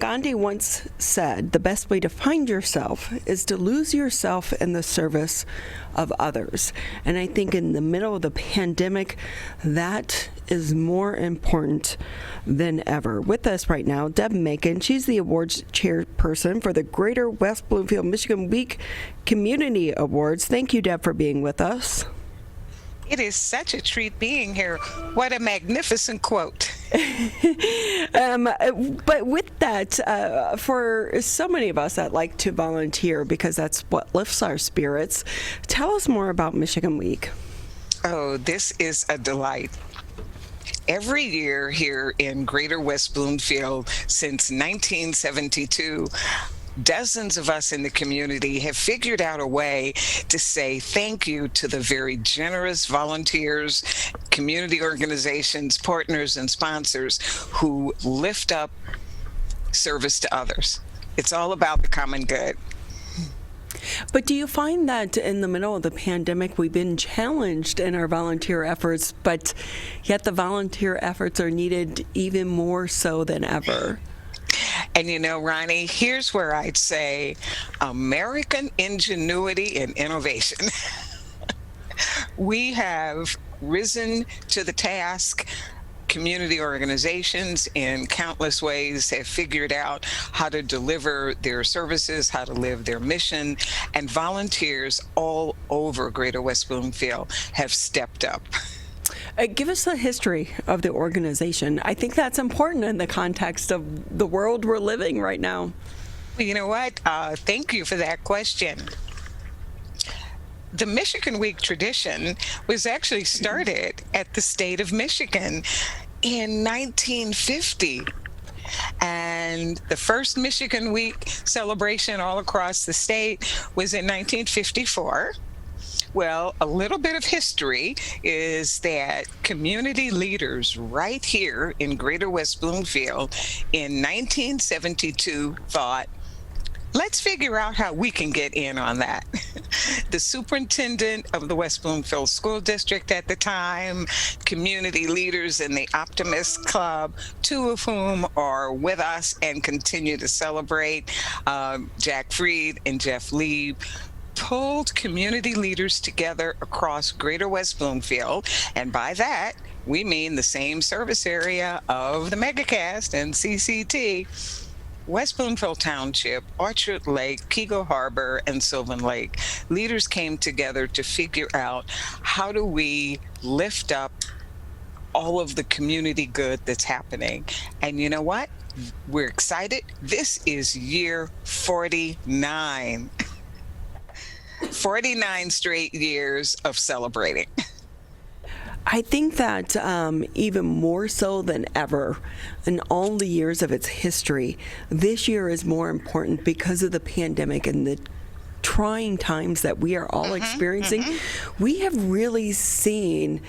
Gandhi once said, the best way to find yourself is to lose yourself in the service of others. And I think in the middle of the pandemic, that is more important than ever. With us right now, Deb Macon. She's the awards chairperson for the Greater West Bloomfield, Michigan Week Community Awards. Thank you, Deb, for being with us. It is such a treat being here. What a magnificent quote. But with that, for so many of us that like to volunteer because that's what lifts our spirits, tell us more about Michigan Week. Oh, this is a delight. Every year here in Greater West Bloomfield since 1972, dozens of us in the community have figured out a way to say thank you to the very generous volunteers, community organizations, partners, and sponsors who lift up service to others. It's all about the common good. But do you find that in the middle of the pandemic, we've been challenged in our volunteer efforts, but yet the volunteer efforts are needed even more so than ever? And you know, Ronnie, here's where I'd say American ingenuity and innovation. We have risen to the task. Community organizations in countless ways have figured out how to deliver their services, how to live their mission, and volunteers all over Greater West Bloomfield have stepped up. Give us a history of the organization. I think that's important in the context of the world we're living right now. Well, you know what? Thank you for that question. The Michigan Week tradition was actually started at the state of Michigan in 1950. And the first Michigan Week celebration all across the state was in 1954. Well, a little bit of history is that community leaders right here in Greater West Bloomfield in 1972 thought, let's figure out how we can get in on that. The superintendent of the West Bloomfield School District at the time, community leaders in the Optimist Club, two of whom are with us and continue to celebrate, Jack Freed and Jeff Lieb, pulled community leaders together across Greater West Bloomfield, and by that we mean the same service area of the megacast and CCT, West Bloomfield Township, Orchard Lake, Keego Harbor, and Sylvan Lake. Leaders came together to figure out how do we lift up all of the community good that's happening. And you know what? We're excited. This is year 49. 49 straight years of celebrating. I think that even more so than ever in all the years of its history, this year is more important because of the pandemic and the trying times that we are all experiencing. We have really seen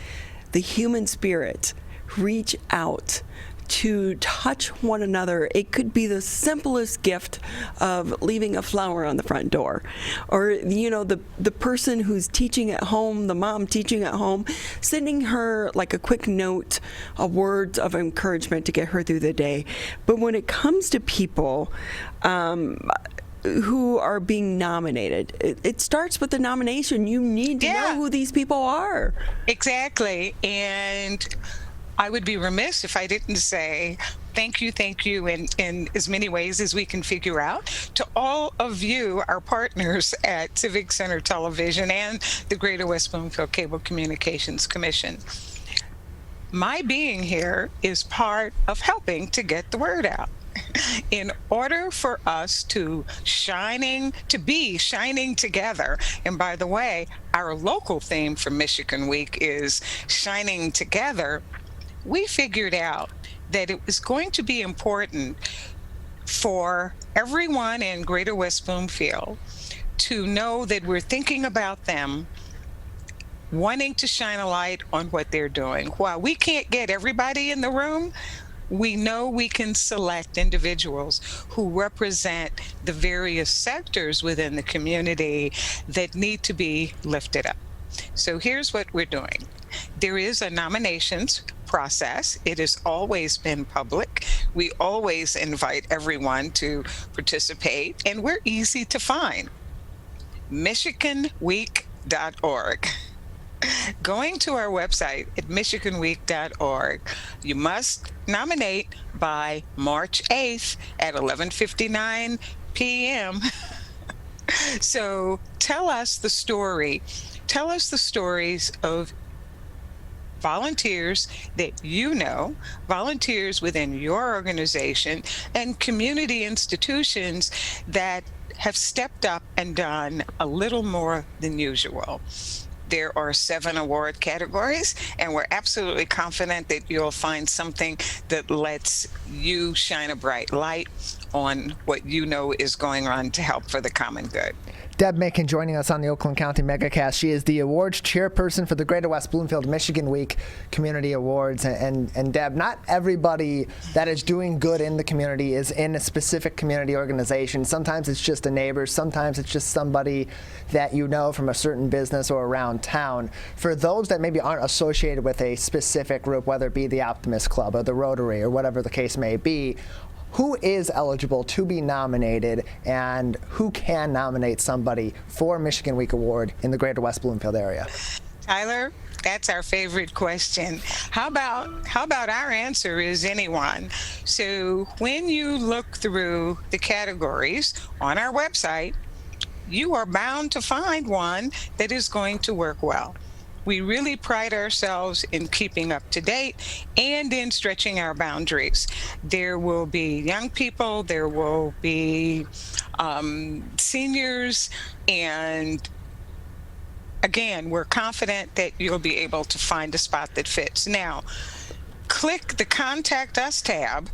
the human spirit reach out to touch one another. It could be the simplest gift of leaving a flower on the front door, or the person who's teaching at home, the mom teaching at home, sending her like a quick note, a word of encouragement to get her through the day. But when it comes to people who are being nominated, it starts with the nomination. You need to know who these people are. Exactly. And I would be remiss if I didn't say thank you in as many ways as we can figure out to all of you, our partners at Civic Center Television and the Greater West Bloomfield Cable Communications Commission. My being here is part of helping to get the word out. In order for us to be shining together, and by the way, our local theme for Michigan Week is Shining Together, we figured out that it was going to be important for everyone in Greater West Bloomfield to know that we're thinking about them, wanting to shine a light on what they're doing. While we can't get everybody in the room, we know we can select individuals who represent the various sectors within the community that need to be lifted up. So here's what we're doing. There is a nominations process. It has always been public. We always invite everyone to participate, and we're easy to find. MichiganWeek.org. Going to our website at MichiganWeek.org, you must nominate by March 8th at 11:59 p.m. So tell us the story. Tell us the stories of volunteers that you know, volunteers within your organization, and community institutions that have stepped up and done a little more than usual. There are 7 award categories, and we're absolutely confident that you'll find something that lets you shine a bright light on what you know is going on to help for the common good. Deb Macon joining us on the Oakland County MegaCast. She is the awards chairperson for the Greater West Bloomfield Michigan Week Community Awards. And Deb, not everybody that is doing good in the community is in a specific community organization. Sometimes it's just a neighbor. Sometimes it's just somebody that you know from a certain business or around town. For those that maybe aren't associated with a specific group, whether it be the Optimist Club or the Rotary or whatever the case may be, who is eligible to be nominated, and who can nominate somebody for Michigan Week Award in the Greater West Bloomfield area? Tyler, that's our favorite question. How about our answer is anyone? So when you look through the categories on our website, you are bound to find one that is going to work well. We really pride ourselves in keeping up to date and in stretching our boundaries. There will be young people, there will be seniors, and again, we're confident that you'll be able to find a spot that fits. Now, click the Contact Us tab,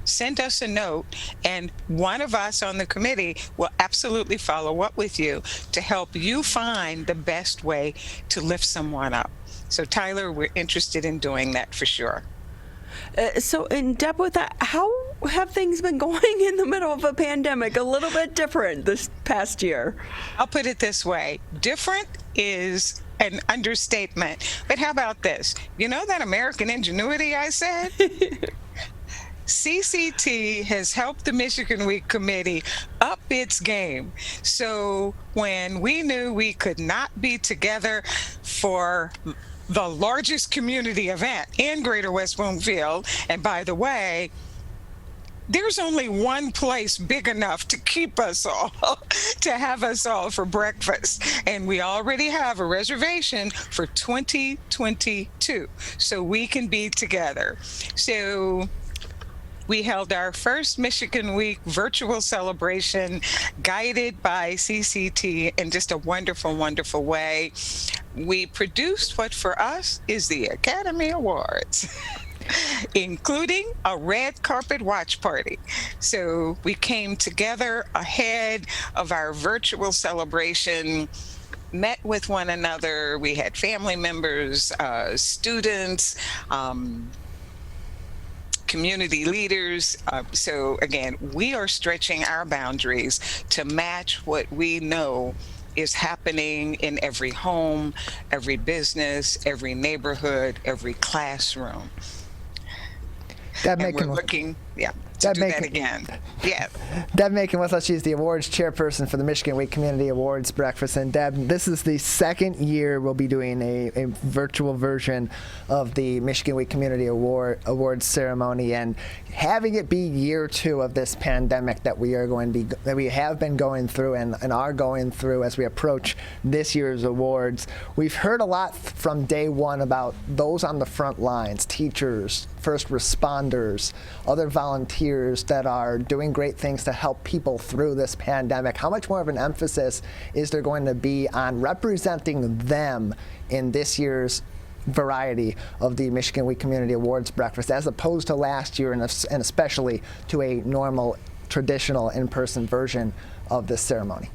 send us a note, and one of us on the committee will absolutely follow up with you to help you find the best way to lift someone up. So Tyler, we're interested in doing that for sure. And Deb, with that, how have things been going in the middle of a pandemic? A little bit different this past year. I'll put it this way. Different is an understatement. But how about this? You know that American ingenuity I said? CCT has helped the Michigan Week Committee up its game. So when we knew we could not be together for the largest community event in Greater West Bloomfield, and by the way, there's only one place big enough to keep us all, to have us all for breakfast. And we already have a reservation for 2022, so we can be together. So we held our first Michigan Week virtual celebration guided by CCT in just a wonderful, wonderful way. We produced what for us is the Academy Awards, including a red carpet watch party. So we came together ahead of our virtual celebration, met with one another. We had family members, students, community leaders. So again, we are stretching our boundaries to match what we know is happening in every home, every business, every neighborhood, every classroom. Deb And Macon, we're looking, Deb do Macon. that again. Yeah. Deb Macon with us. She's the awards chairperson for the Michigan Week Community Awards Breakfast. And Deb, this is the second year we'll be doing a virtual version of the Michigan Week Community Awards ceremony, and having it be year 2 of this pandemic that we have been going through and are going through as we approach this year's awards. We've heard a lot from day one about those on the front lines, teachers, first responders, other volunteers that are doing great things to help people through this pandemic. How much more of an emphasis is there going to be on representing them in this year's variety of the Michigan Week Community Awards Breakfast, as opposed to last year and especially to a normal, traditional in-person version of this ceremony?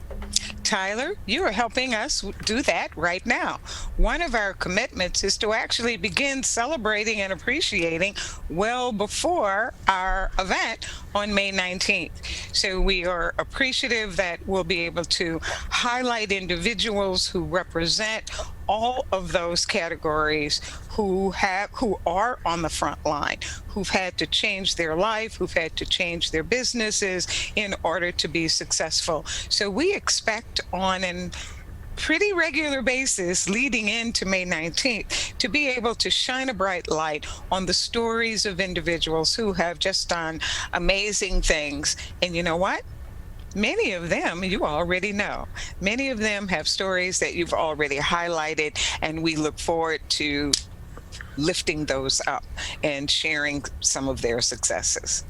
Tyler, you are helping us do that right now. One of our commitments is to actually begin celebrating and appreciating well before our event on May 19th. So we are appreciative that we'll be able to highlight individuals who represent all of those categories who are on the front line, who've had to change their life, who've had to change their businesses in order to be successful. So we expect on an pretty regular basis leading into May 19th to be able to shine a bright light on the stories of individuals who have just done amazing things. And you know what? Many of them you already know. Many of them have stories that you've already highlighted, and we look forward to lifting those up and sharing some of their successes.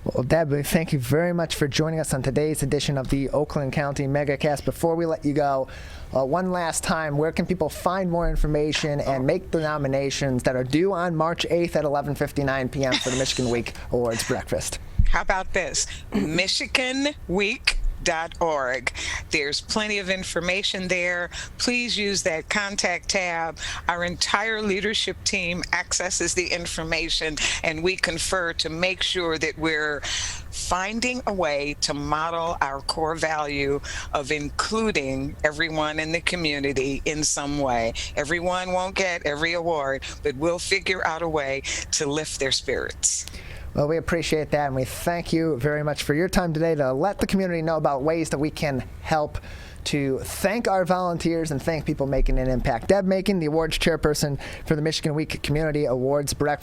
Well, Deb, thank you very much for joining us on today's edition of the Oakland County MegaCast. Before we let you go, one last time, where can people find more information and make the nominations that are due on March 8th at 11:59 p.m. for the Michigan Week Awards breakfast? How about this? MichiganWeek.org. There's plenty of information there. Please use that contact tab. Our entire leadership team accesses the information, and we confer to make sure that we're finding a way to model our core value of including everyone in the community in some way. Everyone won't get every award, but we'll figure out a way to lift their spirits. Well, we appreciate that, and we thank you very much for your time today to let the community know about ways that we can help to thank our volunteers and thank people making an impact. Deb Macon, the awards chairperson for the Michigan Week Community Awards Breakfast.